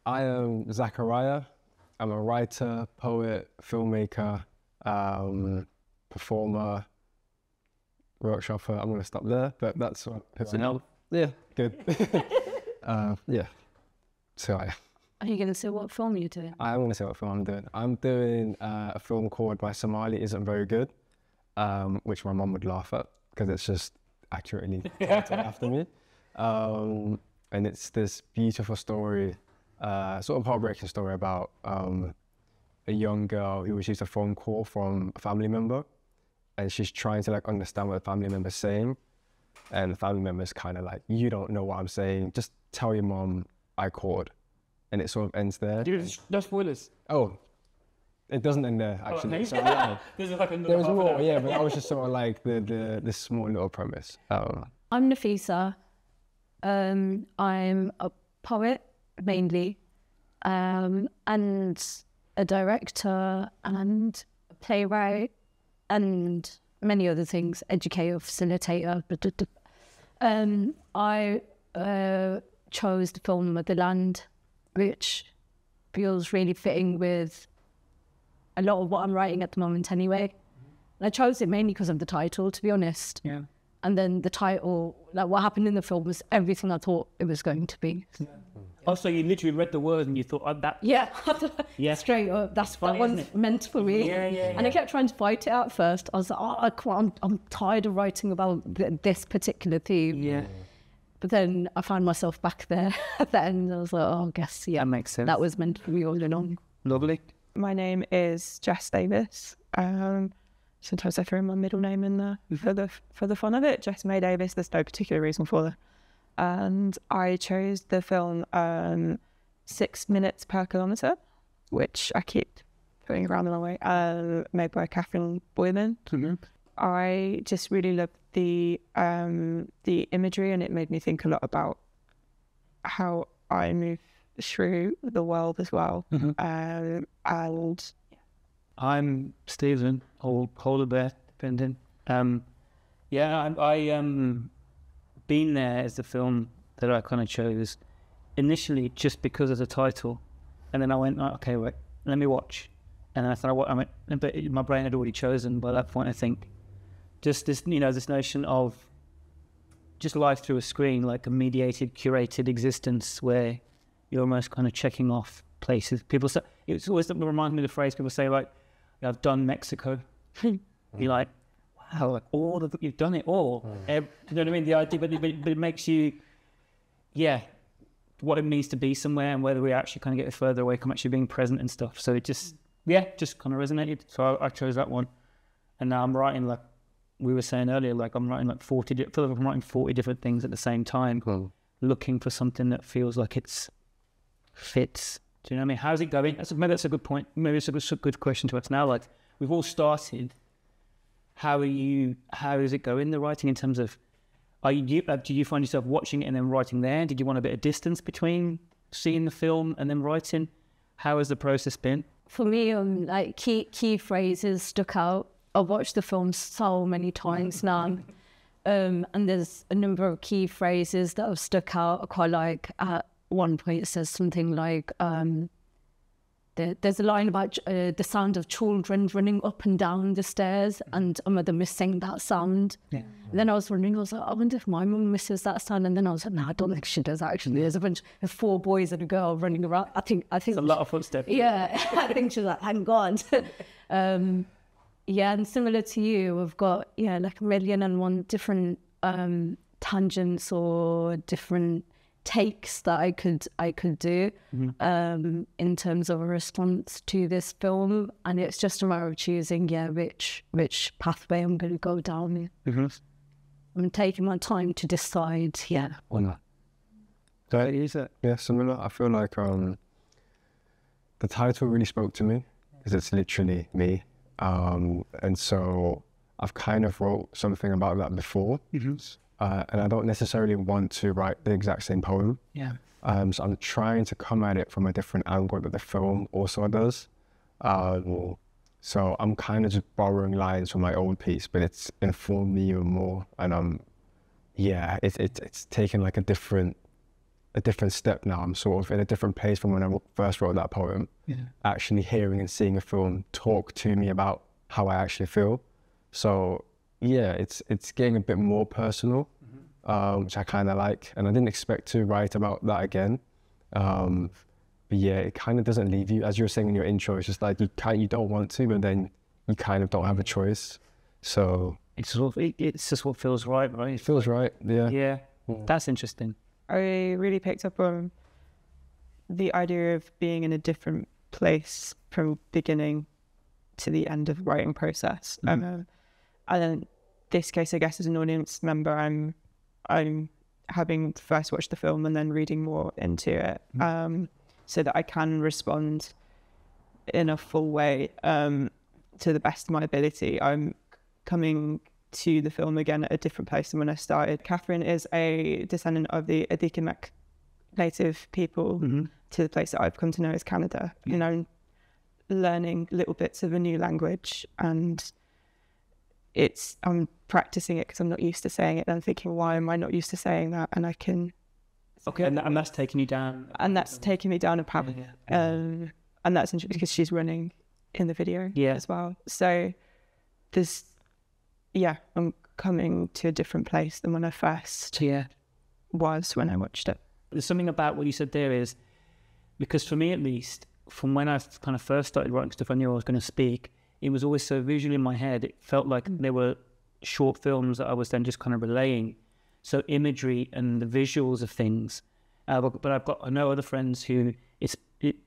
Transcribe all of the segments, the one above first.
I am Zachariah. I'm a writer, poet, filmmaker, performer, workshopper. I'm going to stop there, but that's what. enough. Yeah, good. Yeah. So Are you going to say what film you're doing? I'm going to say what film I'm doing. I'm doing a film called My Somali Isn't Very Good, which my mum would laugh at because it's just accurately titled after me. And it's this beautiful story, sort of heartbreaking story about a young girl who receives a phone call from a family member, and she's trying to like understand what the family member's saying, and the family member's kind of like, "You don't know what I'm saying. Just tell your mom I called," and it sort of ends there. Dude, no spoilers. Oh, it doesn't end there actually. Oh, So, yeah. There's like another There's half more, an hour. yeah, but that was just sort of like the small little premise. I'm Nafisa. I'm a poet mainly, and a director and a playwright and many other things, educator, facilitator. I chose the film Motherland, which feels really fitting with a lot of what I'm writing at the moment anyway. And I chose it mainly because of the title, to be honest. Yeah. And then the title, like what happened in the film was everything I thought it was going to be. Yeah. Also, you literally read the words and you thought, oh, that... Yeah, Yeah. straight up. That funny, one's isn't it? meant for me. Yeah. And I kept trying to fight it at first. I was like, oh, I can't, I'm tired of writing about this particular theme. Yeah. But then I found myself back there at the end. I was like, oh, I guess, yeah, That makes sense. that was meant for me all along. Lovely. My name is Jess Davis. Sometimes I throw my middle name in there for the fun of it. Jess May Davis. There's no particular reason for that. And I chose the film 6 minutes per kilometre, which I keep putting around in my way. Made by Catherine Boyman. Mm-hmm. I just really loved the imagery, and it made me think a lot about how I move through the world as well. Mm-hmm. And I'm Stephen, or Polar Bear, depending. I Been There is the film that I kind of chose initially just because of the title, and then I went, oh, okay, wait, let me watch, and then I thought, I went, but my brain had already chosen by that point. I think just this, this notion of just life through a screen, like a mediated, curated existence where you're almost kind of checking off places. People say, it's always reminds me of the phrase people say, like, I've done Mexico. You're like, wow, like you've done it all. You know what I mean? The idea, but it makes you, what it means to be somewhere and whether we actually kind of get further away from actually being present and stuff. So it just kind of resonated. So I chose that one. And now I'm writing, like we were saying earlier, like I'm writing like 40 different things at the same time, looking for something that feels like it's fits. Do you know what I mean? How's it going? Maybe that's a good point. Maybe it's a good question to us now. Like, we've all started. How is it going, the writing, in terms of, do you find yourself watching it and then writing there? Did you want a bit of distance between seeing the film and then writing? How has the process been? For me, like key phrases stuck out. I've watched the film so many times now. And there's a number of key phrases that have stuck out. I quite like, at one point it says something like, there's a line about the sound of children running up and down the stairs, and a mother missing that sound. Yeah. And then I was wondering, I wonder if my mum misses that sound. And then I was like, no, I don't think she does actually. There's a bunch of 4 boys and a girl running around. I think it's a lot of footsteps. Yeah, I think she's like, hang on. And similar to you, we've got like 1,000,001 different tangents or different takes that I could do in terms of a response to this film, and it's just a matter of choosing which pathway I'm going to go down. I'm taking my time to decide. Or not. Yeah, similar. I feel like the title really spoke to me because it's literally me, and so I've kind of wrote something about that before. And I don't necessarily want to write the exact same poem. Yeah. So I'm trying to come at it from a different angle that the film also does. So I'm kind of just borrowing lines from my old piece, but it's informed me even more. And it's taken like a different a different step now. I'm sort of in a different place from when I first wrote that poem. Yeah. Actually hearing and seeing a film talk to me about how I actually feel. So yeah, it's getting a bit more personal, which I kind of like. And I didn't expect to write about that again. But yeah, it kind of doesn't leave you. As you were saying in your intro, it's just like you don't want to, but then you kind of don't have a choice. So It's just what feels right, right? it feels right. Yeah. Yeah, that's interesting. I really picked up on the idea of being in a different place from beginning to the end of the writing process. And in this case, I guess as an audience member, I'm having first watched the film and then reading more into it, so that I can respond in a full way to the best of my ability. I'm coming to the film again at a different place than when I started. Catherine is a descendant of the Adikimek native people to the place that I've come to know as Canada. You know, learning little bits of a new language, and I'm practicing it because I'm not used to saying it. And I'm thinking, why am I not used to saying that? And I can. Okay, and that's taking you down. And that's taking me down a path. And that's interesting because she's running in the video as well. So I'm coming to a different place than when I first was when I watched it. There's something about what you said there is, because for me at least, from when I kind of first started writing stuff I knew I was going to speak, it was always so visual in my head. It felt like there were short films that I was then just kind of relaying. So imagery and the visuals of things. But I know other friends who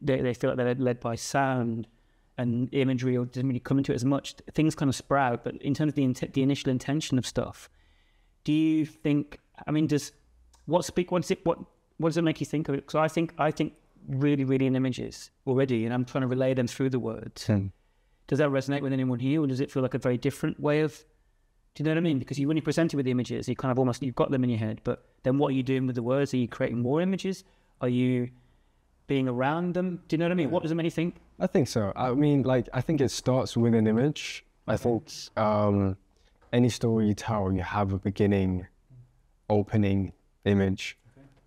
they feel like they're led by sound and imagery, or doesn't really come into it as much. Things kind of sprout, but in terms of the initial intention of stuff, do you think? I mean, what does it make you think of it? Because I think really, really in images already, and I'm trying to relay them through the words. Does that resonate with anyone here, or does it feel like a very different way of? Do you know what I mean? Because when you're presented with the images, you kind of you've got them in your head, but then what are you doing with the words? Are you creating more images? Are you being around them? Do you know what I mean? What does it make you think? I think so. I mean, I think it starts with an image. I think any story you tell, you have a beginning, opening image,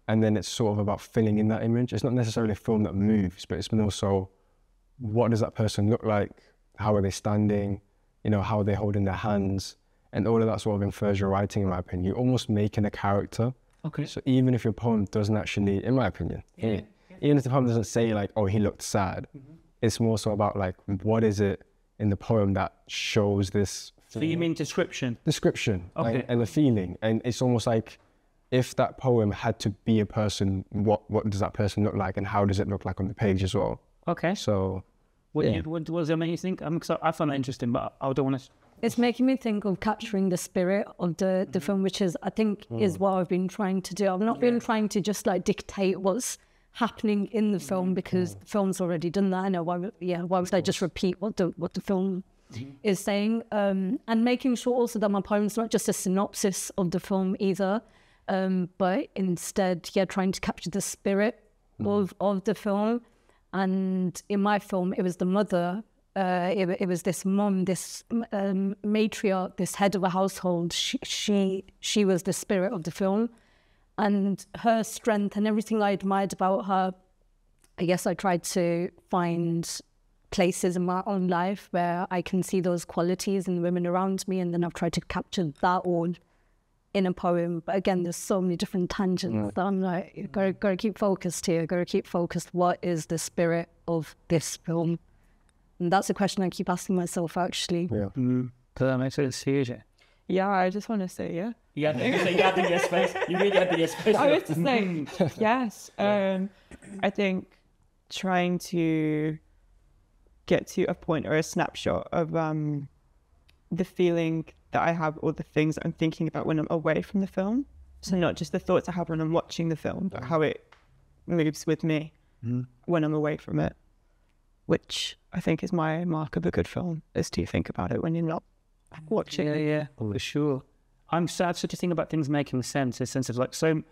and then it's sort of about filling in that image. It's not necessarily a film that moves, but it's more so, what does that person look like? How are they standing? You know, how are they holding their hands? And all of that sort of infers your writing, in my opinion. You're almost making a character. Okay. So even if your poem doesn't actually, in my opinion, even if the poem doesn't say like, oh, he looked sad, it's more so about like, what is it in the poem that shows this? So you mean description? Description, okay. And the feeling. And it's almost like, if that poem had to be a person, what does that person look like, and how does it look like on the page as well? Okay. So, what does it make you think? I find that interesting, but I don't want to. It's making me think of capturing the spirit of the film, which is, I think, is what I've been trying to do. I've not been trying to just like dictate what's happening in the film, because the film's already done that. I know why would I just repeat what the film is saying? And making sure also that my poem's not just a synopsis of the film either, but instead, trying to capture the spirit of the film. And in my film, it was the mother. It was this mom, this matriarch, this head of a household. She was the spirit of the film, and her strength and everything I admired about her. I guess I tried to find places in my own life where I can see those qualities in the women around me, and then I've tried to capture that all in a poem. But again, there's so many different tangents that I'm like, gotta keep focused here. Gotta keep focused. What is the spirit of this film? And that's a question I keep asking myself, actually. Yeah. Does that make sense to you? Yeah, I just want to say You had the yes face. You really had the yes face. I was to say yes. I think trying to get to a point or a snapshot of the feeling that I have, or the things that I'm thinking about when I'm away from the film. So not just the thoughts I have when I'm watching the film, but how it moves with me when I'm away from it, which I think is my mark of a good film, is to think about it when you're not watching. Yeah, for sure. I'm sad such a thing about things making sense, a sense of like, so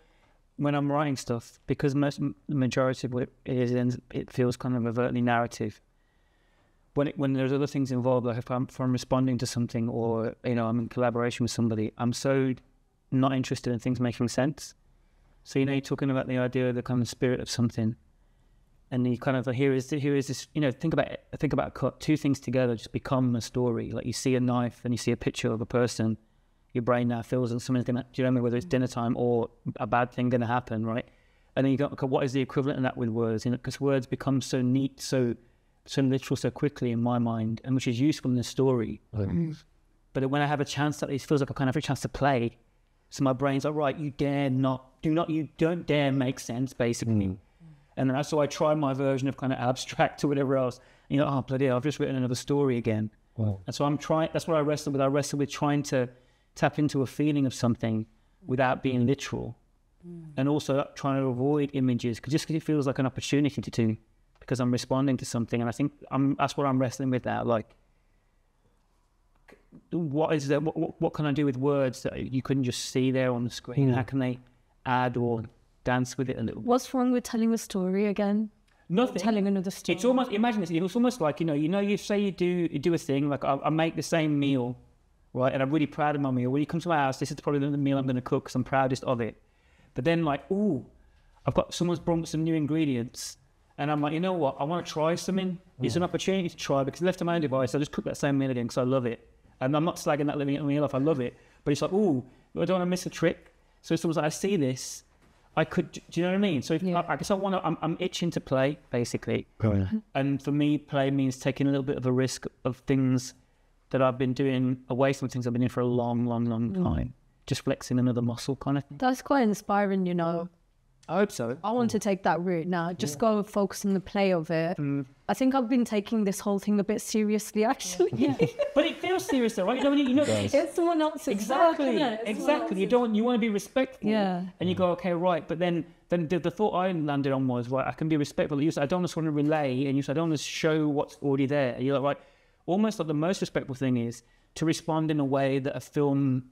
when I'm writing stuff, because the majority of what it is, it feels kind of overtly narrative. When there's other things involved, like if I'm responding to something, or I'm in collaboration with somebody, I'm so not interested in things making sense. So, you're talking about the idea of the kind of spirit of something. And you kind of, here is this, think about a cut, two things together just become a story. Like you see a knife and you see a picture of a person, your brain now feels that something's going to, do you know what I mean? Whether it's dinner time or a bad thing going to happen, right? And then you go, okay, what is the equivalent of that with words? Because words become so neat, so literal so quickly in my mind, and which is useful in the story. But when I have a chance, it feels like I kind of have a chance to play. So my brain's like, right, you don't dare make sense, basically. And then so I try my version of kind of abstract or whatever else. And oh, bloody hell, I've just written another story again. Wow. And so I'm trying, that's what I wrestle with. I wrestle with trying to tap into a feeling of something without being literal. And also trying to avoid images, because it feels like an opportunity to, because I'm responding to something. And I think that's what I'm wrestling with now. Like, what is there? What can I do with words that you couldn't just see there on the screen? How can they add or dance with it a little? What's wrong with telling a story again? Nothing. Telling another story. It's almost, imagine this. It's almost like you say you do a thing. Like I make the same meal, right? And I'm really proud of my meal. When you come to my house, this is probably the meal I'm going to cook because I'm proudest of it. But then someone's brought me some new ingredients. And I'm like, you know what? I want to try something. It's an opportunity to try, because left to my own device, I just cook that same meal again because I love it. And I'm not slagging that living meal off. I love it. But it's like, I don't want to miss a trick. So someone's like, I see this. I could, do you know what I mean? So I guess I'm itching to play, basically. Oh, yeah. And for me, play means taking a little bit of a risk of things that I've been doing away from things I've been in for a long, long, long time. Just flexing another muscle kind of thing. That's quite inspiring, I hope so. I want to take that route now. Just go and focus on the play of it. I think I've been taking this whole thing a bit seriously, actually. Yeah. But it feels serious, though, right? It's someone else's exactly. work, Exactly. You want to be respectful. Yeah. And you go, okay, right. But then the thought I landed on was, right, I can be respectful. You said, I don't just want to relay, and you said, I don't want to show what's already there. And you're like, right. Almost like the most respectful thing is to respond in a way that a film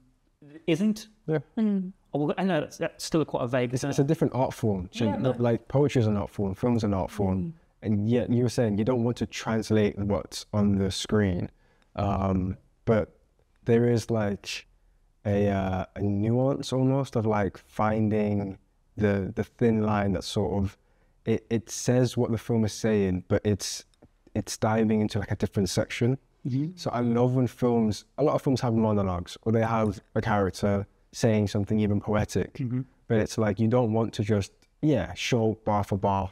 isn't. Yeah. I know that's still quite a vague. It's a different art form. Like poetry is an art form, film is an art form, and yet you were saying you don't want to translate what's on the screen, but there is like a nuance almost of like finding the thin line that sort of it says what the film is saying, but it's diving into like a different section. So I love when a lot of films have monologues, or they have a character saying something even poetic, but it's like you don't want to just show bar for bar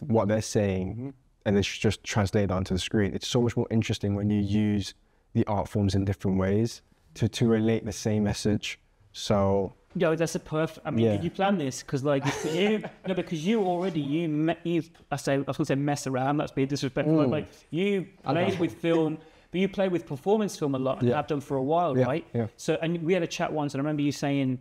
what they're saying and it's just translated onto the screen. It's so much more interesting when you use the art forms in different ways to relate the same message. So that's a perfect. I mean, did you plan this? Because because you already I was going to say mess around. That's being disrespectful. Like you played with film. But you play with performance film a lot, and have done for a while, right? Yeah. So, and we had a chat once, and I remember you saying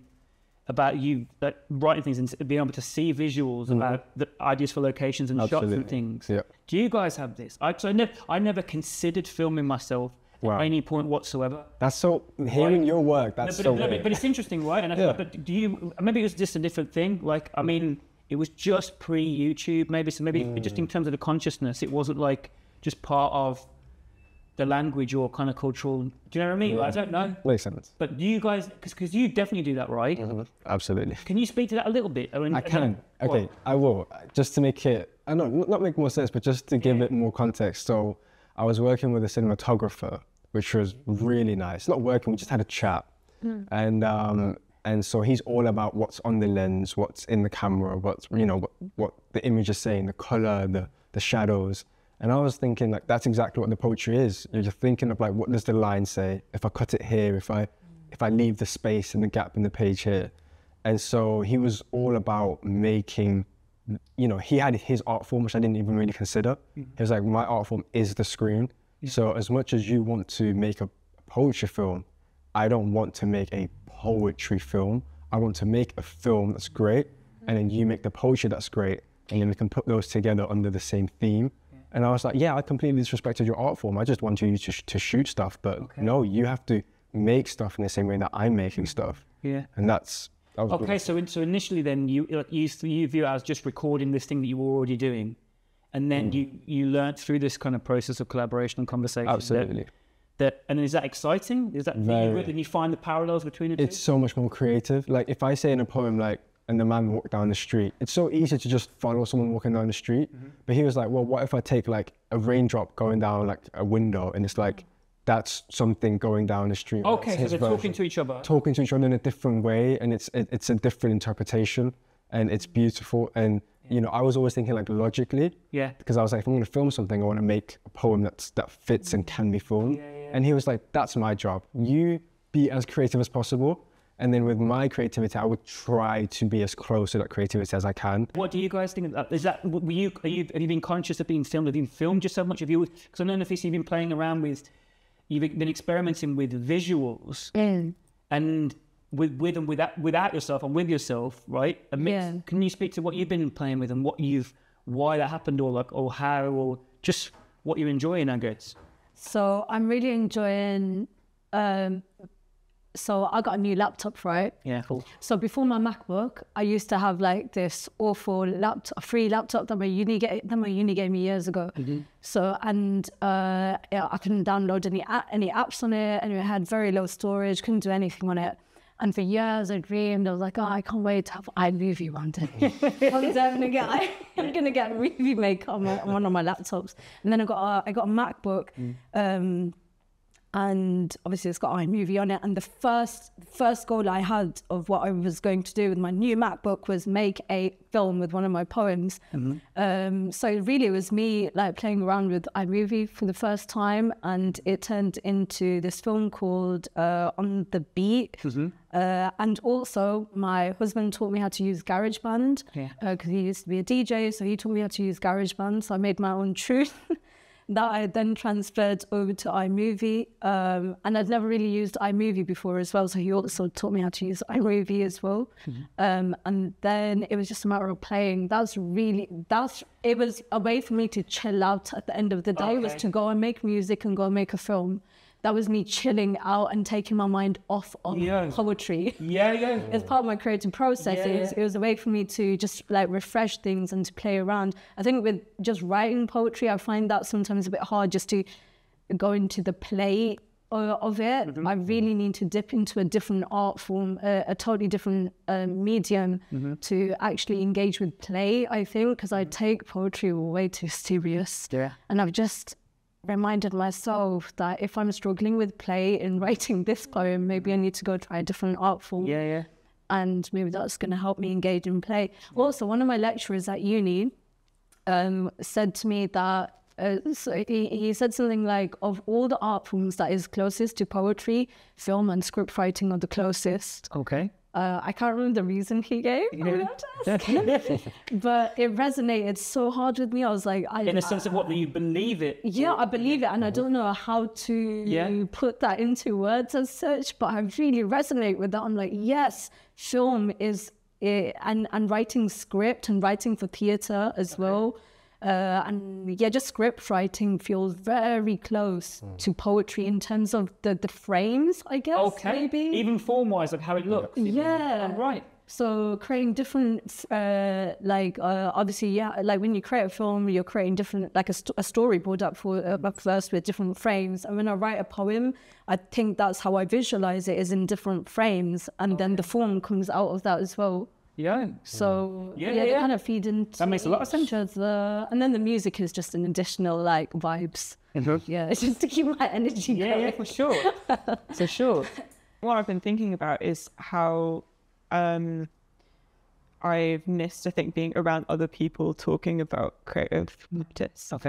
about you writing things and being able to see visuals about the ideas for locations and shots and things. Yeah. Do you guys have this? I never considered filming myself at any point whatsoever. That's so hearing your work. That's so weird. But it's interesting, right? And but do you? Maybe it was just a different thing. Like, I mean, it was just pre-YouTube, maybe. So maybe just in terms of the consciousness, it wasn't like just part of the language or kind of cultural, do you know what I mean? I don't know. Makes sense. But do you guys, because you definitely do that, right? Absolutely. Can you speak to that a little bit? I can. Okay, I will. Just to make it, I know, not make more sense, but just to give it more context. So I was working with a cinematographer, which was really nice. Not working, we just had a chat. And so he's all about what's on the lens, what's in the camera, what's, what the image is saying, the color, the shadows. And I was thinking, like, that's exactly what the poetry is. You're just thinking of, like, what does the line say? If I cut it here, if I leave the space and the gap in the page here. And so he was all about making, he had his art form, which I didn't even really consider. He was like, my art form is the screen. So as much as you want to make a poetry film, I don't want to make a poetry film. I want to make a film that's great, and then you make the poetry that's great, and then we can put those together under the same theme. And I was like, I completely disrespected your art form. I just want you to shoot stuff, but no, you have to make stuff in the same way that I'm making stuff. Yeah. And that was okay. Good. So initially, then you view it as just recording this thing that you were already doing, and then you learned through this kind of process of collaboration and conversation. Absolutely. And is that exciting? Is that good? And you find the parallels between it? It's so much more creative. Like if I say in a poem, like and the man walked down the street. It's so easy to just follow someone walking down the street. But he was like, well, what if I take like a raindrop going down like a window, and it's like, that's something going down the street. Okay, That's so his they're version. talking to each other. Talking to each other in a different way, and it's a different interpretation, and it's beautiful. And you know, I was always thinking like logically, Yeah. because I was like, if I'm going to film something, I want to make a poem that fits and can be filmed. And he was like, that's my job. You be as creative as possible. And then with my creativity, I would try to be as close to that creativity as I can. What do you guys think of that? Is that, have you been conscious of being filmed? Have you filmed just so much of you? Because I know if you've been playing around with, you've been experimenting with visuals and with and without yourself and with yourself, right? A mix. Yeah. Can you speak to what you've been playing with and why that happened, or like, or how, or just what you're enjoying, I guess? So I'm really enjoying. So I got a new laptop, right? Yeah, cool. So before my MacBook, I used to have like this awful laptop, free laptop that my uni gave me years ago. So yeah, I couldn't download any apps on it, and it had very low storage. Couldn't do anything on it. And for years I dreamed. I was like, oh, I can't wait to have iMovie one day. One day I'm gonna get Movie Maker on one of my laptops. And then I got a MacBook. And obviously it's got iMovie on it. And the first goal I had of what I was going to do with my new MacBook was make a film with one of my poems. So really it was me like playing around with iMovie for the first time, and it turned into this film called On the Beat. And also my husband taught me how to use GarageBand because he used to be a DJ, so he taught me how to use GarageBand. So I made my own tune. That I then transferred over to iMovie, and I'd never really used iMovie before as well, so he also taught me how to use iMovie as well. And then it was just a matter of playing. It was a way for me to chill out at the end of the day, was to go and make music and go and make a film. That was me chilling out and taking my mind off of poetry. It's part of my creative process. It was a way for me to just like refresh things and to play around. I think with just writing poetry, I find that sometimes a bit hard just to go into the play of it. I really need to dip into a different art form, a totally different medium to actually engage with play, I think, because I take poetry way too serious. And I've just reminded myself that if I'm struggling with play in writing this poem, maybe I need to go try a different art form. And maybe that's going to help me engage in play. Also, one of my lecturers at uni said to me that, so he said something like, of all the art forms that is closest to poetry, film and script writing are the closest. I can't remember the reason he gave, but it resonated so hard with me. I was like, in a sense of what, you believe it? Yeah, I believe it, and I don't know how to put that into words as such, but I really resonate with that. I'm like, yes, film is, and writing script and writing for theatre as well. And yeah, just script writing feels very close to poetry in terms of the frames, I guess. Maybe even form-wise, like how it looks. Right. So creating different, obviously, like when you create a film, you're creating different, like a storyboard up first with different frames. And when I write a poem, I think that's how I visualize it, is in different frames, and then the form comes out of that as well. So they kind of feed into that makes a lot of sense. each other. And then the music is just an additional like vibes. It's just to keep my energy going. For sure. For sure. What I've been thinking about is how I've missed, I think, being around other people talking about creative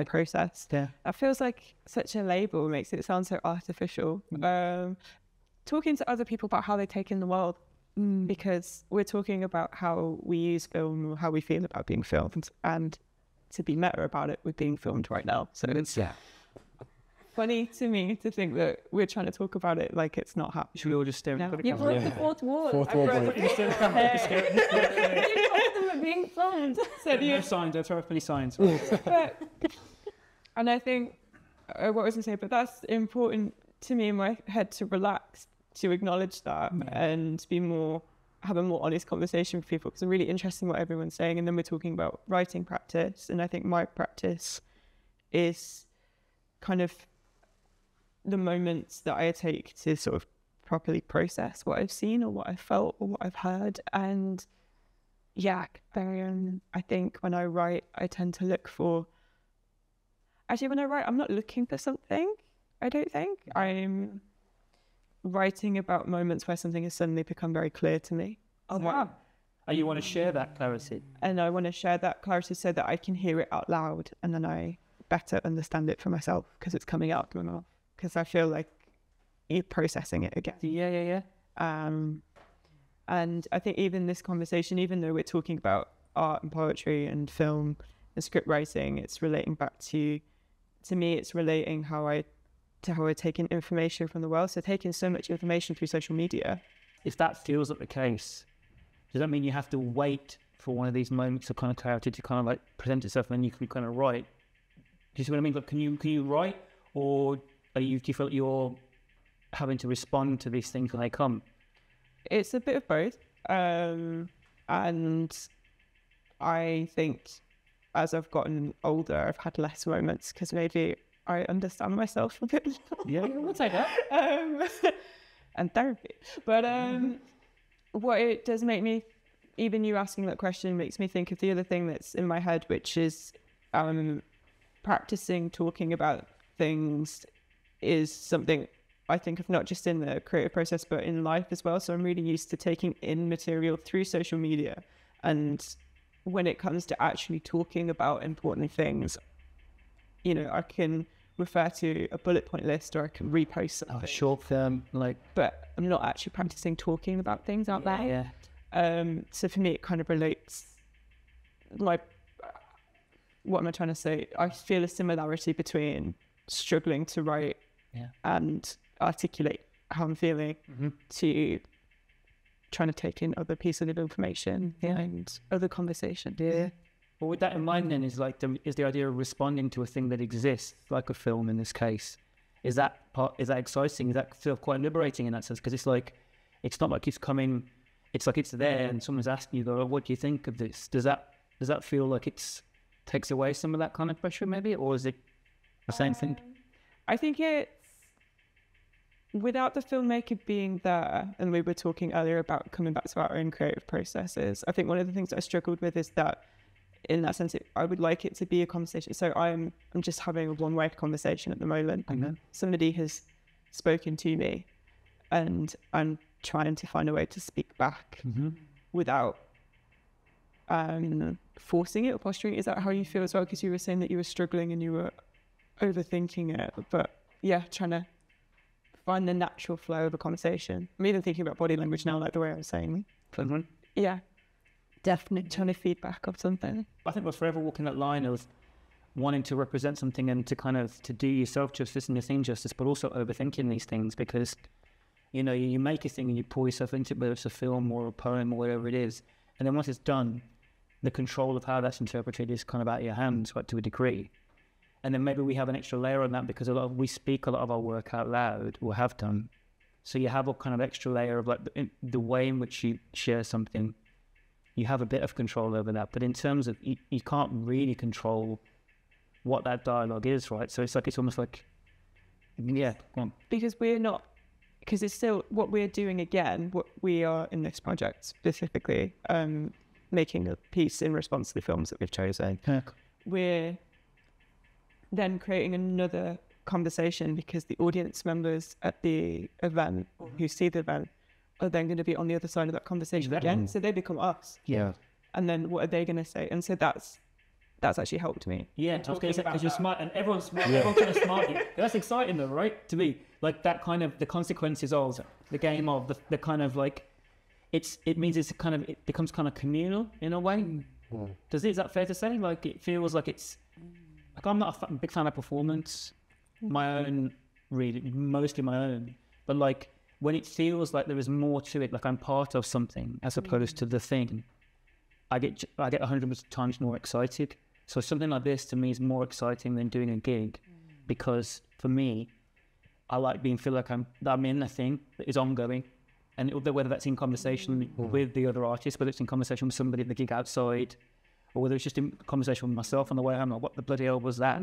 process. That feels like such a label, makes it sound so artificial. Talking to other people about how they take in the world. Because we're talking about how we use film, or how we feel about being filmed, and to be meta about it, we're being filmed right now. So it's funny to me to think that we're trying to talk about it like it's not happening. Should we all just stare at the You broke the fourth wall. Fourth wall break. You told them we're being filmed. No signs, don't throw up any signs. And I think, what was I going to say, but that's important to me in my head, to relax, to acknowledge that and have a more honest conversation with people, because it's really interesting what everyone's saying. And then we're talking about writing practice, and I think my practice is kind of the moments that I take to sort of properly process what I've seen or what I've felt or what I've heard, and Yeah, very. I think when I write, I tend to look for. Actually, when I write, I'm not looking for something. I don't think I'm writing about moments where something has suddenly become very clear to me. Oh wow! And you want to share that clarity, and I want to share that clarity so that I can hear it out loud, and then I better understand it for myself because it's coming out of my mouth. Because I feel like you're processing it again. Yeah. And I think even this conversation, even though we're talking about art and poetry and film and script writing, it's relating back to me, it's relating how I take in information from the world. So taking so much information through social media. If that feels like the case, does that mean you have to wait for one of these moments of kind of clarity to kind of like present itself and then you can kind of write? Do you see what I mean? Like, can you write, or do you feel like you're having to respond to these things when they come? It's a bit of both. And I think as I've gotten older, I've had less moments because maybe I understand myself a bit more. Yeah, we'll take that. And therapy. But what it does make me, even you asking that question makes me think of the other thing that's in my head, which is practicing talking about things is something I think of not just in the creative process, but in life as well. So I'm really used to taking in material through social media. And when it comes to actually talking about important things, you know, I can refer to a bullet point list or I can repost something. Oh, short term, like. But I'm not actually practicing talking about things out there. Yeah. So for me, it kind of relates. What am I trying to say? I feel a similarity between struggling to write and articulate how I'm feeling to trying to take in other pieces of information and other conversations. Yeah. Well, with that in mind, then is the idea of responding to a thing that exists, like a film in this case. Is that exciting? Is that feel quite liberating in that sense? Because it's like, it's not like it's coming. It's like it's there, and someone's asking you, "Oh, what do you think of this?" Does that feel like it's takes away some of that kind of pressure, maybe, or is it the same thing? I think it's without the filmmaker being there, and we were talking earlier about coming back to our own creative processes. I think one of the things that I struggled with is that, in that sense, I would like it to be a conversation. So I'm just having a one-way conversation at the moment. Somebody has spoken to me, and I'm trying to find a way to speak back without forcing it or posturing. Is that how you feel as well? Because you were saying that you were struggling and you were overthinking it, but yeah, trying to find the natural flow of a conversation. I'm even thinking about body language now, like the way I was saying. Yeah, Definitely. trying to feedback of something. I think we're forever walking that line of wanting to represent something and to do yourself justice and your thing justice, but also overthinking these things because, you know, you make a thing and you pour yourself into it, whether it's a film or a poem or whatever it is, and then once it's done, the control of how that's interpreted is kind of out of your hands, right, to a degree. And then maybe we have an extra layer on that because we speak a lot of our work out loud, or have done. So you have a kind of extra layer of like the way in which you share something. You have a bit of control over that. But in terms of, you can't really control what that dialogue is, right? So it's almost like, yeah, go on. Because it's still what we're doing again, what we are in this project specifically, making a piece in response to the films that we've chosen. Yeah. We're then creating another conversation because the audience members at the event who see the event are then going to be on the other side of that conversation again. So they become us. Yeah. And then what are they going to say? And so that's actually helped me. Yeah, because you're smart and everyone's smart. Everyone's kind of smart. That's exciting though, right? To me, like that kind of the consequences of the game of the kind of like, it means it becomes kind of communal in a way. Is that fair to say? Like it feels like it's, like I'm not a big fan of performance, my own, really, mostly my own. But like when it feels like there is more to it, like I'm part of something as opposed to the thing, I get 100 times more excited. So something like this to me is more exciting than doing a gig, because for me, I like feel like I'm in a thing that is ongoing, and whether that's in conversation with the other artists, whether it's in conversation with somebody at the gig outside, or whether it's just in conversation with myself on the way home, like what the bloody hell was that?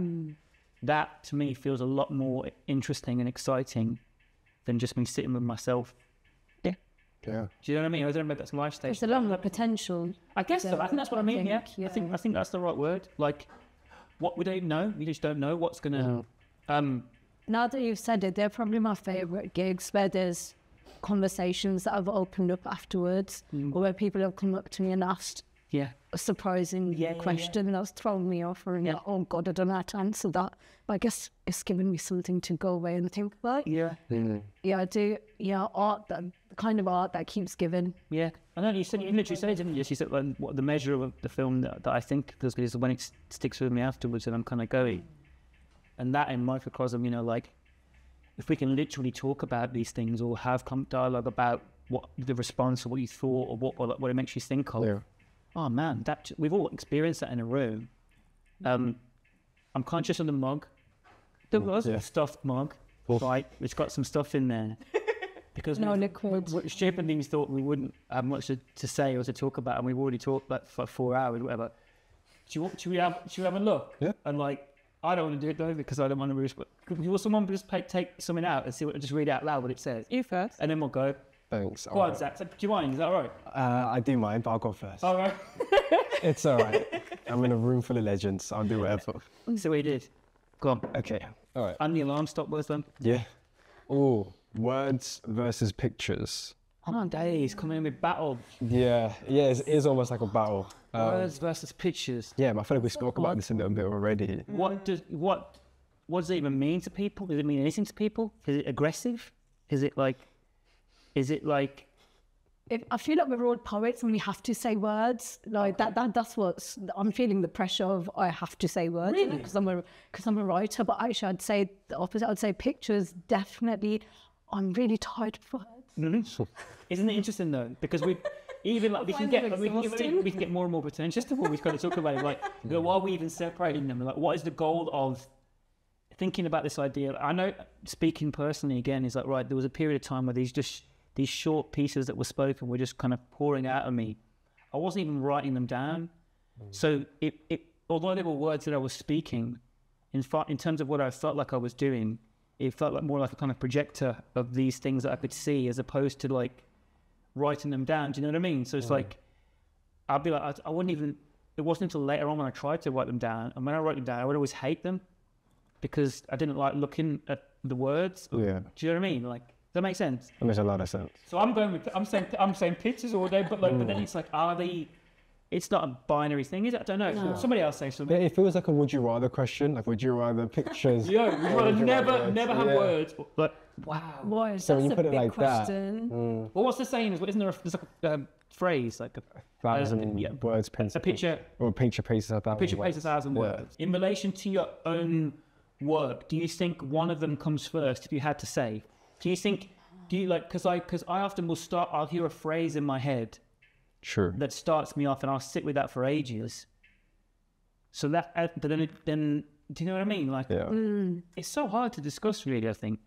That to me feels a lot more interesting and exciting than just me sitting with myself. Yeah. Yeah. Do you know what I mean? I don't know if that's life stage. It's a lot of potential. I guess so. I think that's what I mean. Yeah. Yeah. I think that's the right word. Like, what we don't know, we just don't know what's gonna. Now that you've said it, they're probably my favourite gigs where there's conversations that have opened up afterwards, or where people have come up to me and asked Yeah. a surprising question that's thrown me off, and like, oh God, I don't know how to answer that. But I guess it's given me something to go away and think about. Yeah. Yeah, I do. Yeah, art, the kind of art that keeps giving. Yeah. I know you literally said it, didn't you? She said, like, what the measure of the film that I think feels good is when it sticks with me afterwards, and I'm kind of going. And that in microcosm, you know, like, if we can literally talk about these things or have dialogue about what the response or what you thought or what it makes you think of. Yeah. Oh man, that we've all experienced that in a room. I'm conscious of the mug. There was a stuffed mug, right? It's got some stuff in there. Because No liquid. stupid things thought we wouldn't have much to say or to talk about, and we've already talked like for 4 hours, whatever. Should we have a look? Yeah. And like, I don't want to do it though because I don't want to risk. But will someone just take something out and just read out loud what it says, You first. and then we'll go. Thanks. Go on, Zach. So, do you mind? Is that all right? I do mind, but I'll go first. All right. It's all right. I'm in a room full of legends. I'll do whatever. So we did. Go on. Okay. All right. And the alarm stop was then. Yeah. Oh, words versus pictures. Oh, days coming in with battle. Yeah. Yeah, it is almost like a battle. Words versus pictures. Yeah, but I feel like we spoke about this a little bit already. What does it even mean to people? Does it mean anything to people? Is it aggressive? Is it like? I feel like we're all poets and we have to say words like that. That's what I'm feeling, the pressure of. I have to say words because I'm a writer. But actually, I'd say the opposite. I'd say pictures. Definitely, I'm really tired of words. Isn't it interesting though? Because we even like we can get more and more pretentious to what we've got to talk about it. Like, you know, why are we even separating them? Like, what is the goal of thinking about this idea? I know, speaking personally again, is like, right, there was a period of time where these short pieces that were spoken were just kind of pouring out of me. I wasn't even writing them down. So although they were words that I was speaking, in terms of what I felt like I was doing, it felt like more like a kind of projector of these things that I could see as opposed to like writing them down. Do you know what I mean? So it's like, I'd be like, I wouldn't even, it wasn't until later on when I tried to write them down. And when I wrote them down, I would always hate them because I didn't like looking at the words. Yeah. Do you know what I mean? Like, does that make sense? That makes a lot of sense. So I'm saying pictures all day, but then it's like, it's not a binary thing, is it? I don't know. No. Somebody else say something. Yeah, it feels like a would you rather question. Like, would you rather pictures? Yo, we'd rather never have Yeah. words. But wow. Boy, So when that's you put a it big like that, question. Well, what's the saying? Isn't there there's like a phrase like a 1,000 words paints a picture or picture paints 1,000 picture words. paints 1,000 words. In relation to your own work, do you think one of them comes first? If you had to say, do you like? Because I often will start. I'll hear a phrase in my head Sure. that starts me off, and I'll sit with that for ages. So that, but then, do you know what I mean? Like, Yeah. it's so hard to discuss, really. I think.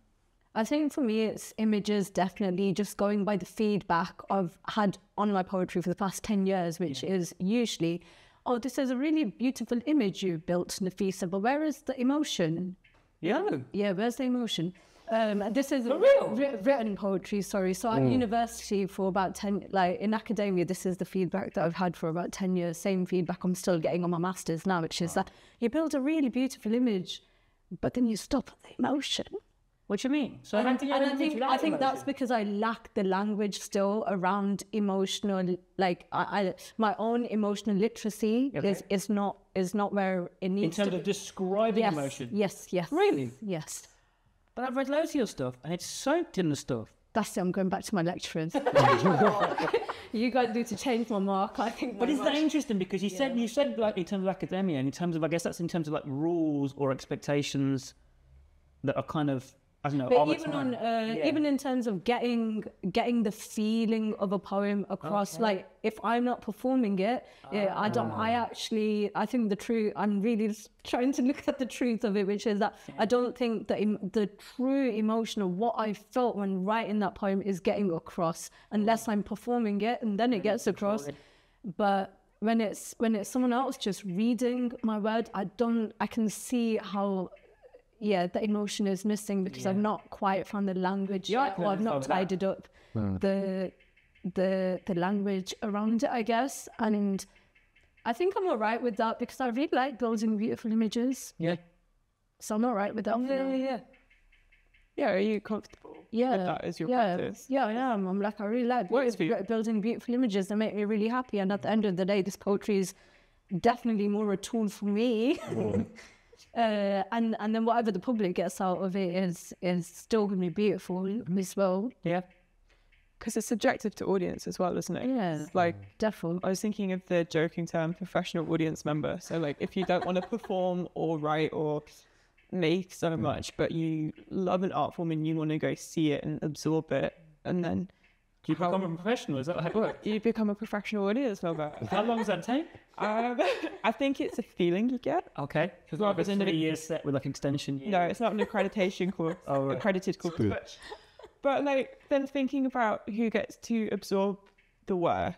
I think for me, it's images, definitely just going by the feedback I've had on my poetry for the past 10 years, which is usually, oh, this is a really beautiful image you built, Nafisa, but where is the emotion? Yeah. Yeah, where's the emotion? This is For real? written poetry, sorry. So at university for about 10, like in academia, this is the feedback that I've had for about 10 years. Same feedback I'm still getting on my master's now, which is that you build a really beautiful image, but then you stop at the emotion. What do you mean? So And I think that's because I lack the language still around emotional, like my own emotional literacy is not where it in needs terms to of be. describing emotion. Yes. Really? Yes. But I've read loads of your stuff, and it's soaked in the stuff. That's it, I'm going back to my lecturers. You guys need to change my mark, I think. But isn't that interesting? Because you said like in terms of academia, and in terms of, I guess that's in terms of like rules or expectations that are kind of, I don't know. But of a even time. even in terms of getting the feeling of a poem across, like if I'm not performing it, I think the truth. I'm really trying to look at the truth of it, which is that I don't think that the true emotion of what I felt when writing that poem is getting across unless I'm performing it, and then it gets across. But when it's someone else just reading my word, I can see how. Yeah, the emotion is missing because I've not quite found the language yet, or I've not tidied up the the language around it, I guess. And I think I'm all right with that because I really like building beautiful images. Yeah. So I'm all right with that. Yeah, are you comfortable with that as your practice? Yeah, I am. I'm like, I really like building beautiful images that make me really happy. And at the end of the day, this poetry is definitely more a tool for me. And then whatever the public gets out of it is still going to be beautiful as well. Yeah. Because it's subjective to audience as well, isn't it? Yeah, it's like, definitely. I was thinking of the joking term professional audience member. So like if you don't want to perform or write or make so much, but you love an art form and you want to go see it and absorb it, and then you become a professional. Is that how it works? You become a professional audience member. How long does that take? I think it's a feeling you get. Okay. Because rather than 3 years set with like extension year. No, it's not an accreditation course. Oh, right. Accredited course. But like then thinking about who gets to absorb the work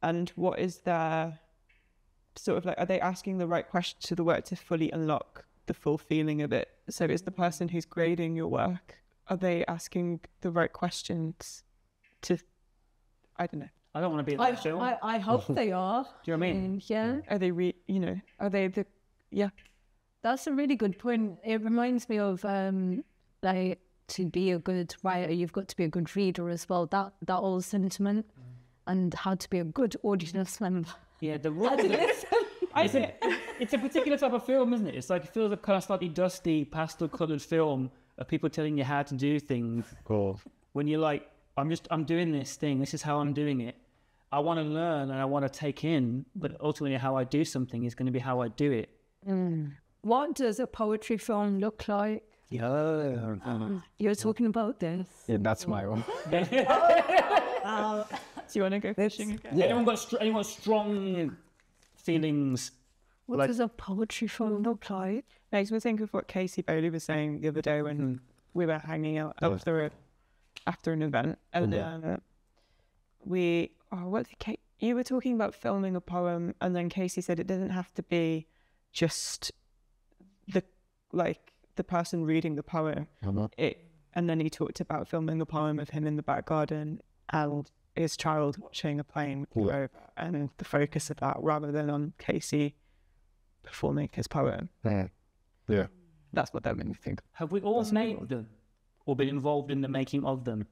and what is their sort of like, are they asking the right question to the work to fully unlock the full feeling of it? So is the person who's grading your work, are they asking the right questions to, I don't know. I don't want to be in that film. I hope they are. Do you know what I mean? Yeah. Are they, are they the, yeah. That's a really good point. It reminds me of like, to be a good writer, you've got to be a good reader as well. That old sentiment, and how to be a good audience member. Yeah, it's a particular type of film, isn't it? It's like, it feels like kind of slightly dusty, pastel-coloured film of people telling you how to do things. Cool. When you're like, I'm doing this thing. This is how I'm doing it. I want to learn and I want to take in, but ultimately how I do something is going to be how I do it. What does a poetry film look like? Yeah. You're talking about this. Yeah, that's my one. Do you want to go fishing again? Yeah. Anyone got strong feelings? What does a poetry film look like? Makes me think of what Casey Bailey was saying the other day when we were hanging out after an event, and you were talking about filming a poem, and then Casey said it doesn't have to be just the person reading the poem. And then he talked about filming a poem of him in the back garden and his child watching a plane go over, and the focus of that rather than on Casey performing his poem. Yeah. That's what that made me think. Have we all made them or been involved in the making of them?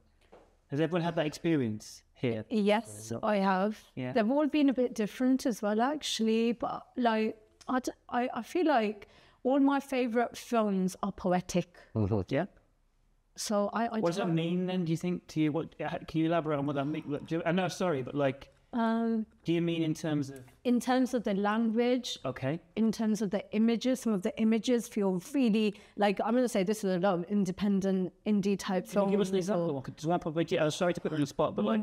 Has everyone had that experience here? Yes, I have. Yeah. They've all been a bit different as well, actually. But like, I feel like all my favourite films are poetic. Yeah. So what does that mean then? Do you think to you? Can you elaborate on what that means? I know, sorry, but like, do you mean in terms of? In terms of the language. Okay. In terms of the images, some of the images feel really like, I'm going to say this is a lot of independent indie type films. Give us an example. Sorry to put you on the spot, but like,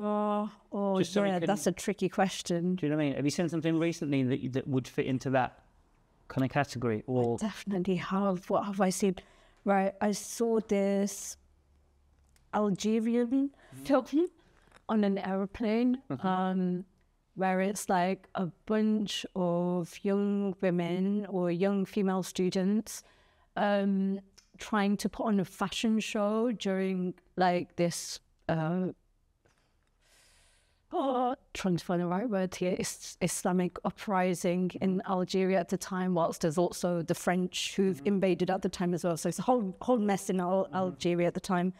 that's a tricky question. Do you know what I mean? Have you seen something recently that would fit into that kind of category? Or I definitely have. What have I seen? Right, I saw this Algerian film on an airplane, where it's like a bunch of young women or young female students trying to put on a fashion show during like this trying to find the right word here, Islamic uprising in Algeria at the time, whilst there's also the French who've invaded at the time as well. So it's a whole mess in Algeria at the time.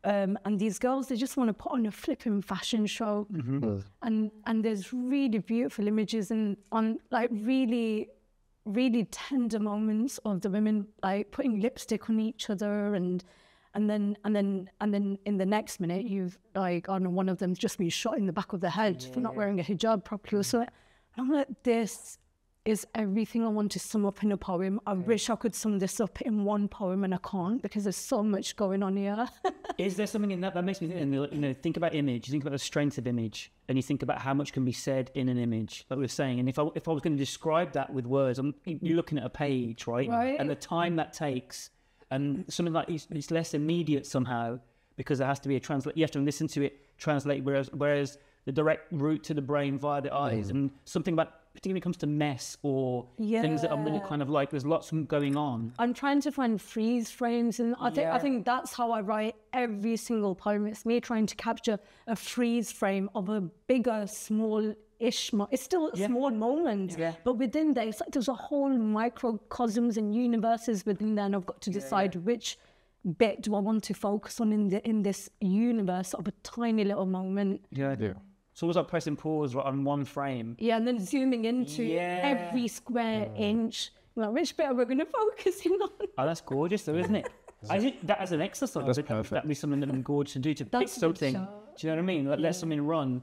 And these girls, they just want to put on a flipping fashion show. And there's really beautiful images and on like really, really tender moments of the women like putting lipstick on each other and then in the next minute you've like, I don't know, one of them's just been shot in the back of the head for not wearing a hijab properly or something. And I'm like, this is everything I want to sum up in a poem. I wish I could sum this up in one poem and I can't because there's so much going on here. Is there something in that makes me think, think about image, you think about the strength of image, and you think about how much can be said in an image, like we were saying. And if I was going to describe that with words, you're looking at a page, right? And the time that takes, and something like it's less immediate somehow because there has to be a translate. You have to listen to it, translate, whereas the direct route to the brain via the eyes, and something about particularly when it comes to mess or things that are really kind of like, there's lots going on. I'm trying to find freeze frames, and I think that's how I write every single poem. It's me trying to capture a freeze frame of a bigger, small-ish. It's still a small moment, but within there, it's like there's a whole microcosms and universes within there, and I've got to decide which bit do I want to focus on in this universe of a tiny little moment. Yeah. So it was like pressing pause on one frame. Yeah, and then zooming into every square inch. Like, which bit are we going to focus in on? Oh, that's gorgeous though, isn't it? I think that as an exercise, that'd be something that I'm gorgeous to do, to pick something. Do you know what I mean? Like, let something run.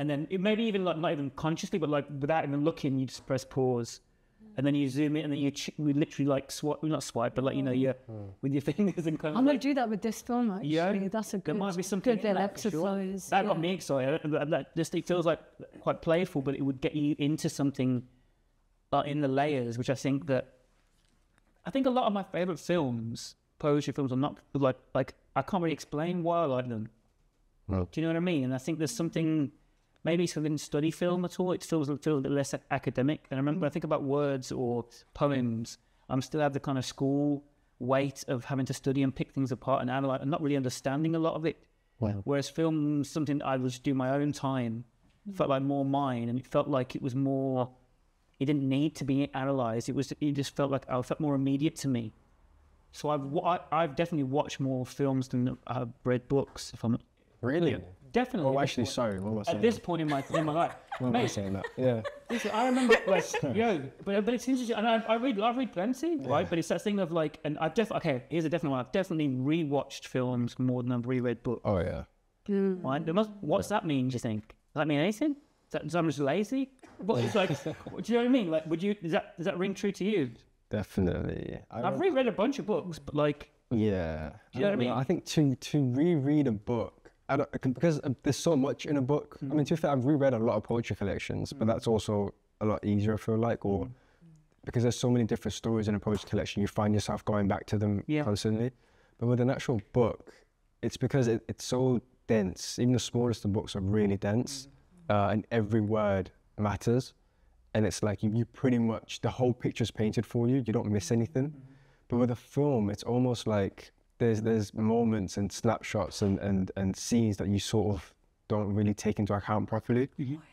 And then it maybe even like, not even consciously, but like without even looking, you just press pause. And then you zoom in, and then we literally like not swipe, but like, you know, with your fingers and kind of. I'm going to do that with this film, actually. Yeah, that's a good, there might be something good little exercise. Sure. That got me excited. It feels like quite playful, but it would get you into something in the layers, which I think a lot of my favourite films, poetry films, are not like I can't really explain why I like them. No. Do you know what I mean? And I think there's something. Maybe it's I didn't study film at all. It feels a bit less academic. And I remember when I think about words or poems, I'm still have the kind of school weight of having to study and pick things apart and analyze, and not really understanding a lot of it. Wow. Whereas film, something I was do my own time, felt like more mine, and it felt like it was more. It didn't need to be analysed. It just felt like it felt more immediate to me. So I've definitely watched more films than I've read books. If I'm Really? Definitely. Oh, actually, sorry. What was I saying? At this point in my life, What am I saying that? Yeah. listen, I remember like but it's interesting, and I read plenty, right? But it's that thing of like, and I've definitely here's a definite one. I've definitely rewatched films more than I've reread books. Oh yeah. Right? What's that mean? Do you think? Does that mean anything? Does I'm just lazy? But it's like, do you know what I mean? Like, does that ring true to you? Definitely. I've reread a bunch of books, but like, yeah. Do you know what I mean? I think to reread a book. Because there's so much in a book. I mean, to be fair, I've reread a lot of poetry collections, but that's also a lot easier, I feel like, or because there's so many different stories in a poetry collection, you find yourself going back to them constantly. But with an actual book, it's because it's so dense. Even the smallest of books are really dense, and every word matters. And it's like you pretty much, the whole picture's painted for you. You don't miss anything. But with a film, it's almost like there's moments and snapshots and scenes that you sort of don't really take into account properly.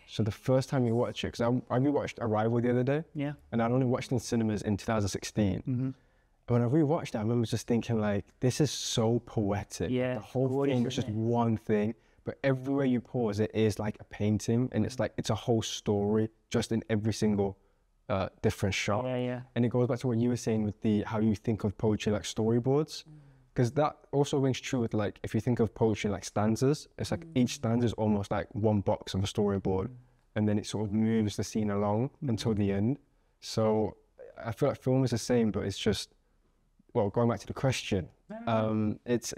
So the first time you watch it, because I rewatched Arrival the other day, and I'd only watched it in cinemas in 2016. And when I rewatched it, I remember just thinking like, this is so poetic. The whole film is just one thing, but everywhere you pause, it is like a painting, and it's like, it's a whole story just in every single different shot. And it goes back to what you were saying with how you think of poetry like storyboards. Because that also rings true with, like, if you think of poetry like stanzas, it's like each stanza is almost like one box of a storyboard, and then it sort of moves the scene along until the end. So I feel like film is the same, but it's just, well, going back to the question, it's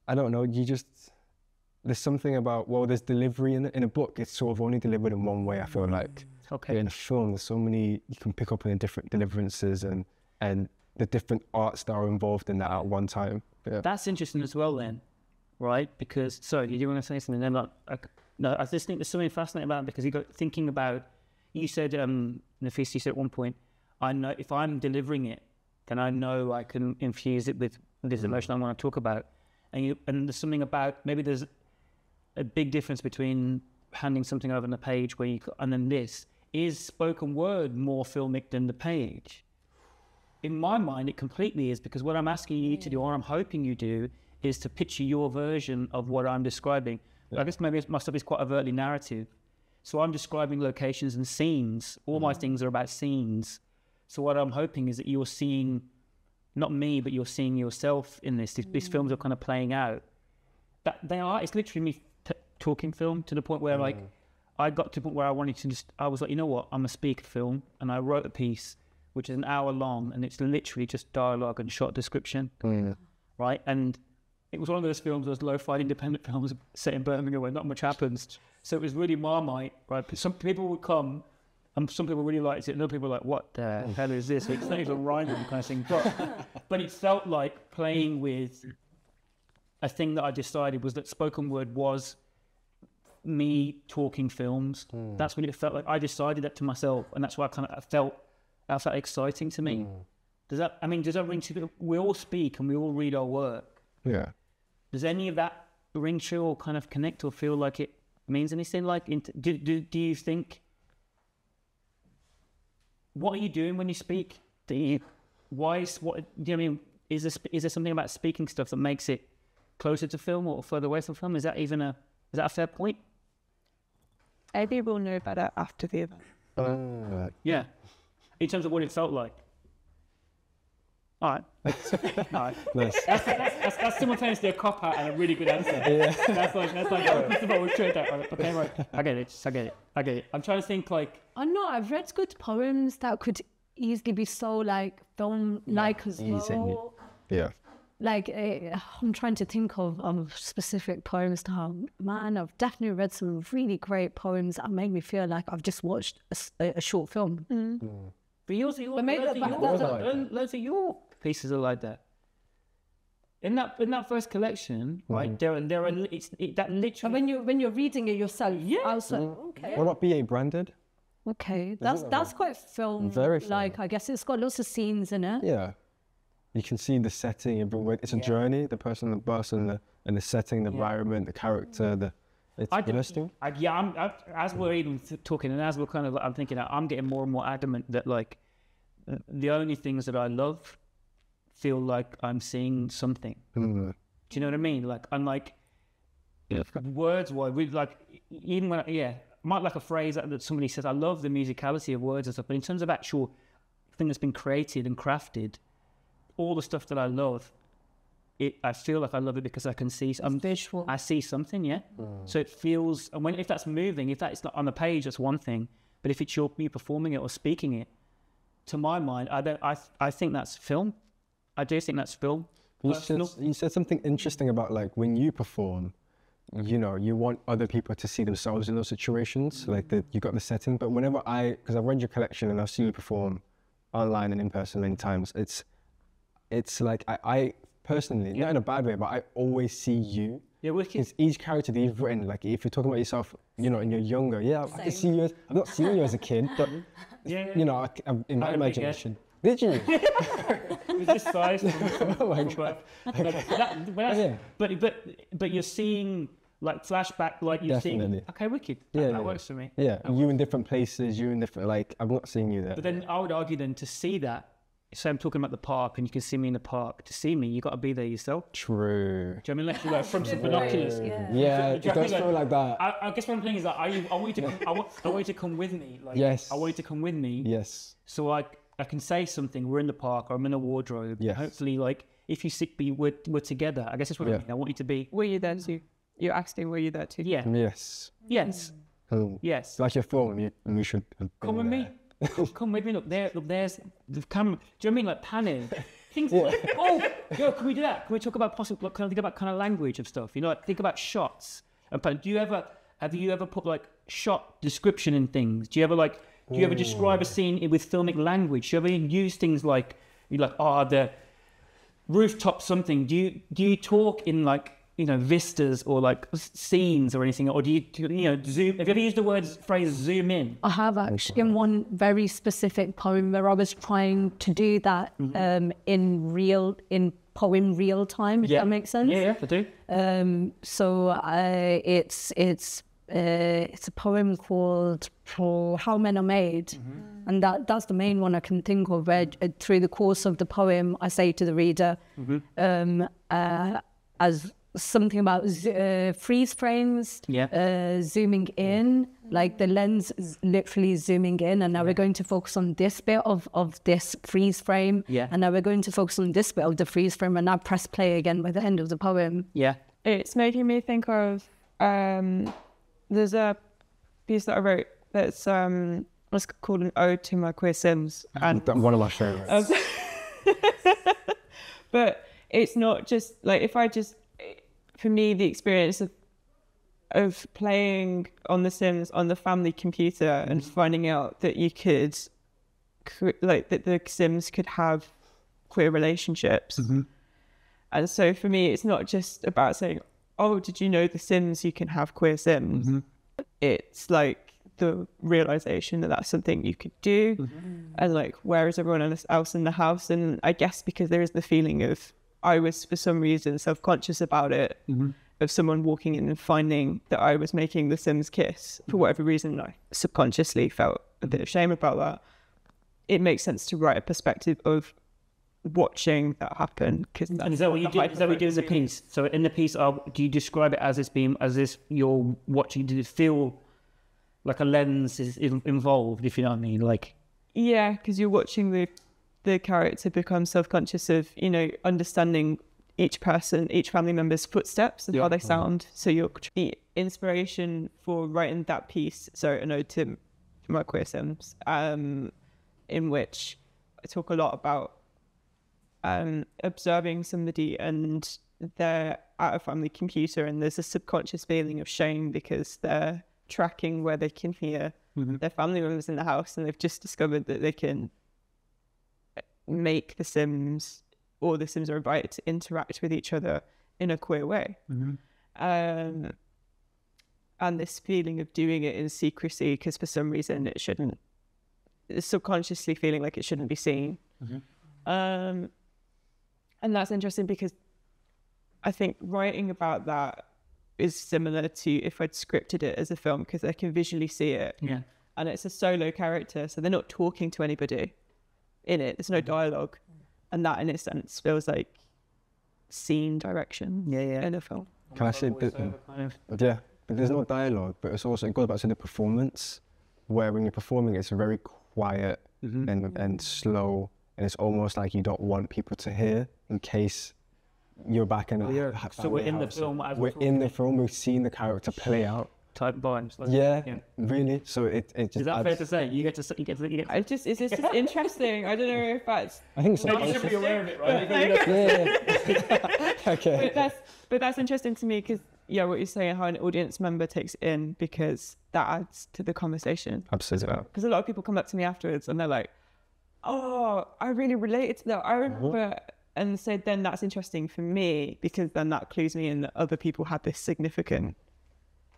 I don't know, there's something about, well, there's delivery in a book, it's sort of only delivered in one way, I feel like. But in a film, there's so many, you can pick up on the different deliverances and the different arts that are involved in that at one time. That's interesting as well then, right? Because, sorry, did you want to say something then? No, I just think there's something fascinating about it, because you got thinking about, you said, Nafis, you said at one point, I know if I'm delivering it, then I know I can infuse it with this emotion I want to talk about. And there's something about, maybe there's a big difference between handing something over on the page and then this. Is spoken word more filmic than the page? In my mind, it completely is, because what I'm asking you to do, or I'm hoping you do, is to picture your version of what I'm describing. I guess maybe my stuff is quite overtly narrative. So I'm describing locations and scenes. All my things are about scenes. So what I'm hoping is that you're seeing, not me, but you're seeing yourself in this. These films are kind of playing out. It's literally me talking film, to the point where like, I got to the point where I wanted to I was like, you know what, I'm a speaker film, and I wrote a piece which is an hour long, and it's literally just dialogue and shot description, right? And it was one of those films, those lo-fi independent films set in Birmingham where not much happens. So it was really Marmite, right? Some people would come, and some people really liked it, and other people were like, what the hell is this? It's not even rhyming kind of thing. But it felt like playing with a thing that I decided was that spoken word was me talking films. That's when it felt like I decided that to myself, and that's why I felt exciting to me. Does that ring true? We all speak and we all read our work. Yeah. Does any of that ring true or kind of connect or feel like it means anything? Like, do you think? What are you doing when you speak? Is there something about speaking stuff that makes it closer to film or further away from film? Is that a fair point? Maybe we'll know better after the event. Yeah. In terms of what it felt like. All right. All right. Nice. That's simultaneously a cop out and a really good answer. Yeah. That's like we'll trade that. Okay, right. I get it. I'm trying to think like. I know I've read good poems that could easily be so like film-like as well. Yeah. Like I'm trying to think of specific poems now. Man, I've definitely read some really great poems that made me feel like I've just watched a short film. But loads of your pieces are like that. In that first collection, right? There are that literally. And when you're reading it yourself, I was like, okay. What about BA Branded? Okay, that's quite film. Very film. Like I guess it's got lots of scenes in it. Yeah. You can see the setting. It's a journey. The person on the bus and the setting, the environment, the character. It's interesting. As we're even talking, and as we're kind of, I'm thinking, I'm getting more and more adamant that like the only things that I love feel like I'm seeing something. Do you know what I mean? Like I'm like words wise, we like even when I might like a phrase that somebody says. I love the musicality of words and stuff, but in terms of actual thing that's been created and crafted, all the stuff that I love. I feel like I love it because I can see visual. I see something, So it feels, and if that's moving, if that's not on the page, that's one thing. But if it's you performing it or speaking it, to my mind, I think that's film. I do think that's film. You said something interesting about like when you perform, you want other people to see themselves in those situations. Like you got the setting, but whenever because I've read your collection and I've seen you perform online and in person many times, it's like I personally, not in a bad way, but I always see you. Yeah, wicked. It's each character that you've written, like if you're talking about yourself, and you're younger, I can see you I've not seen you as a kid, but, I'm in my imagination. Did you? It was just size. Oh my God. But you're seeing like flashback, like you're seeing. Okay, wicked. That works for me. Yeah, you in different places, you in different, like, I'm not seeing you there. But then I would argue then to see that, so I'm talking about the park and you can see me in the park. To see me, you got to be there yourself. True. Do you know what I mean? Like, like from some binoculars. Yeah, it does feel like that. I guess one thing is that I want you to come with me. Like, yes. I want you to come with me. Yes. So I can say something. We're in the park, or I'm in a wardrobe. Yes. Hopefully, like if you see me, we're together. I guess that's what I mean. I want you to be. Were you there too? You're asking, were you there too? Yeah. Yes. Yes. Yes. Like your film, we should come with me. Come with me. Look, there's the camera. Do you know what I mean? Like panning. Things like, can we do that? Can we talk about possible? Can I think about kind of language of stuff? Like think about shots. And have you ever put like shot description in things? Do you ever describe a scene with filmic language? Do you ever use things like the rooftop something? Do you talk in like vistas or like scenes or anything, or do you zoom? Have you ever used the phrase zoom in? I have actually in one very specific poem where I was trying to do that in poem real time. If that makes sense. Yeah, I do. So it's a poem called How Men Are Made, and that's the main one I can think of. Where through the course of the poem, I say to the reader, as something about freeze frames, zooming in, like the lens is literally zooming in, and now we're going to focus on this bit of this freeze frame, and now we're going to focus on this bit of the freeze frame, and now press play again by the end of the poem. It's making me think of there's a piece that I wrote that's what's called an ode to my queer Sims, and one of my favorites. But it's not just like for me, the experience of playing on The Sims on the family computer and finding out that you could, that the Sims could have queer relationships. And so for me, it's not just about saying, oh, did you know The Sims, you can have queer Sims? it's like the realization that that's something you could do, and like where is everyone else in the house? And I guess because there is the feeling of I was for some reason self-conscious about it, of someone walking in and finding that I was making the Sims kiss for whatever reason. I subconsciously felt a bit of shame about that. It makes sense to write a perspective of watching that happen. And is that what you do? Is that what you do as a piece? So in the piece, do you describe it as this you're watching? Does it feel like a lens is involved? If you know what I mean, like yeah, because you're watching the character become self-conscious of, you know, understanding each family member's footsteps and how they sound. So the inspiration for writing that piece. So an ode to my queer Sims, in which I talk a lot about observing somebody and they're at a family computer and there's a subconscious feeling of shame because they're tracking where they can hear their family members in the house, and they've just discovered that they can make the Sims, or the Sims are invited to interact with each other in a queer way. And this feeling of doing it in secrecy because for some reason it shouldn't, subconsciously feeling like it shouldn't be seen. And that's interesting because I think writing about that is similar to if I'd scripted it as a film, because I can visually see it. yeah. And it's a solo character, so they're not talking to anybody in it. There's no dialogue. And that, in a sense, feels like scene direction in a film. Can I say, yeah, but there's no dialogue, but it's also, it goes back to the performance, where when you're performing, it's very quiet and slow, and it's almost like you don't want people to hear in case you're back in a So we're in the film. We're in the film, we've seen the character play out. Type vibes. Like, Yeah, really. So it just is that adds, fair to say? You get to. It's just interesting. I don't know if that's... I think so. You should be aware of it, right? Okay. But that's interesting to me because, yeah, what you're saying, how an audience member takes it in, because that adds to the conversation. Absolutely. Because a lot of people come up to me afterwards and they're like, oh, I really related to that. I remember... And so then that's interesting for me because then that clues me in that other people had this significant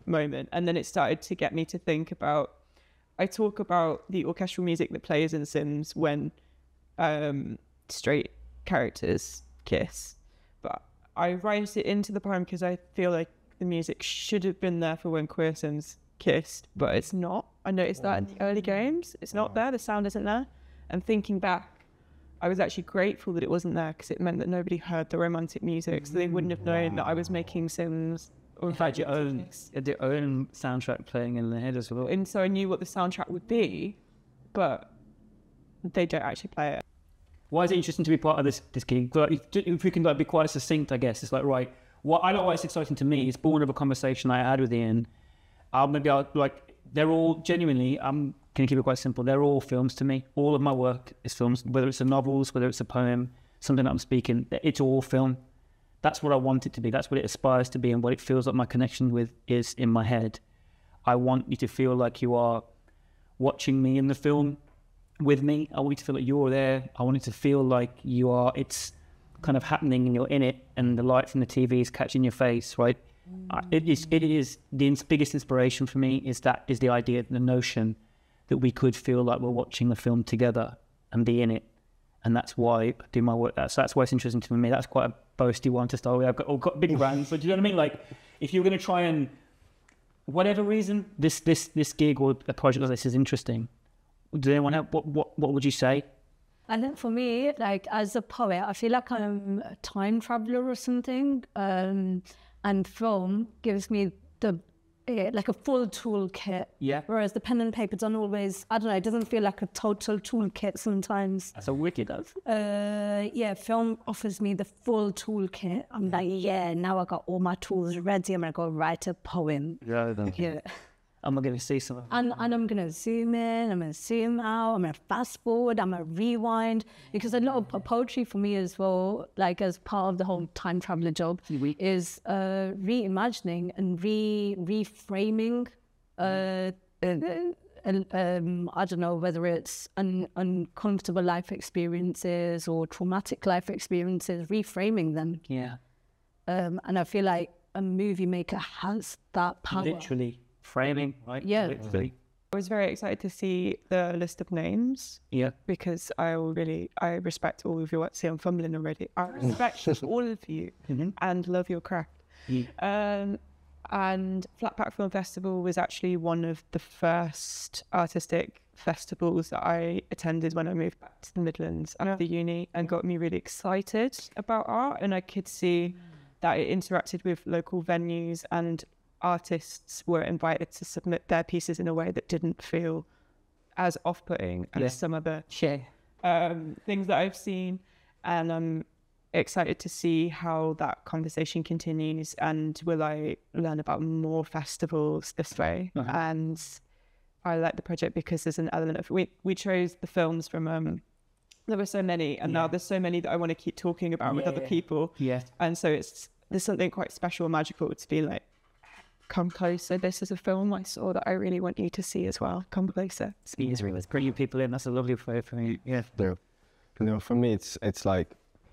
moment. And then it started to get me to think about... I talk about the orchestral music that plays in Sims when straight characters kiss. But I write it into the poem because I feel like the music should have been there for when queer Sims kissed, but it's not. I noticed that in the early games. It's not there. The sound isn't there. And thinking back, I was actually grateful that it wasn't there because it meant that nobody heard the romantic music, so they wouldn't have known that I was making Sims. Or in fact, your own soundtrack playing in the head as well. And so I knew what the soundtrack would be, but they don't actually play it. Why is it interesting to be part of this gig? Like, if we can be quite succinct, I guess it's like, right, what I know why it's exciting to me is born of a conversation I had with Ian. They're all genuinely, can you keep it quite simple? They're all films to me. All of my work is films, whether it's a novels, whether it's a poem, something that I'm speaking, it's all film. That's what I want it to be. That's what it aspires to be, and what it feels like my connection with is in my head. I want you to feel like you are watching me in the film with me. I want you to feel like you're there. I want it to feel like you are, it's kind of happening and you're in it, and the light from the TV is catching your face, right? It is the biggest inspiration for me is the idea, the notion that we could feel like we're watching the film together and be in it. And that's why I do my work. That's why it's interesting to me. That's quite a boasty one to start with. I've got big brands, but do you know what I mean? Like, if you're going to try and, whatever reason, this gig or a project like this is interesting, do anyone have, what would you say? I think for me, like as a poet, I feel like I'm a time traveler or something. And film gives me like a full toolkit. Yeah. Whereas the pen and paper don't always, I don't know, it doesn't feel like a total toolkit sometimes. That's a wicked of. Yeah, film offers me the full toolkit. I'm like, yeah, now I got all my tools ready. I'm gonna go write a poem. Yeah. I'm going to see some. And I'm going to zoom in, I'm going to zoom out, I'm going to fast forward, I'm going to rewind. Because a lot of poetry for me as well, like as part of the whole time traveler job, is reimagining and reframing. I don't know whether it's uncomfortable life experiences or traumatic life experiences, reframing them. Yeah. And I feel like a movie maker has that power. Literally framing, right? Yeah. Literally. I was very excited to see the list of names Yeah. because I respect all of your work. See, I'm fumbling already. I respect all of you and love your craft. And Flatpack Film Festival was actually one of the first artistic festivals that I attended when I moved back to the Midlands after uni, and got me really excited about art. And I could see that it interacted with local venues, and artists were invited to submit their pieces in a way that didn't feel as off-putting as some other things that I've seen. And I'm excited to see how that conversation continues, and will I learn about more festivals this way. And I like the project because there's an element of we chose the films from there were so many, and now there's so many that I want to keep talking about with other people, and so there's something quite special and magical to be like, come closer, this is a film I saw that I really want you to see as well, come closer. Let's bring you people in. That's a lovely way for me. For me it's like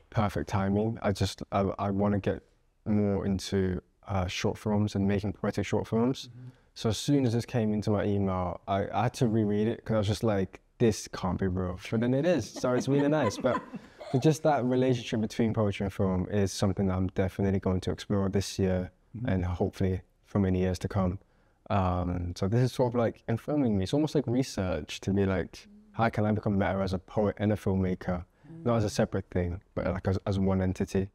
perfect timing. I want to get more into short films and making poetic short films. So as soon as this came into my email, I had to reread it because I was just like, this can't be real. But then it is, so it's really nice. But just that relationship between poetry and film is something that I'm definitely going to explore this year and hopefully for many years to come. So this is sort of like informing me. It's almost like research to be like, how can I become better as a poet and a filmmaker? Not as a separate thing, but like as one entity.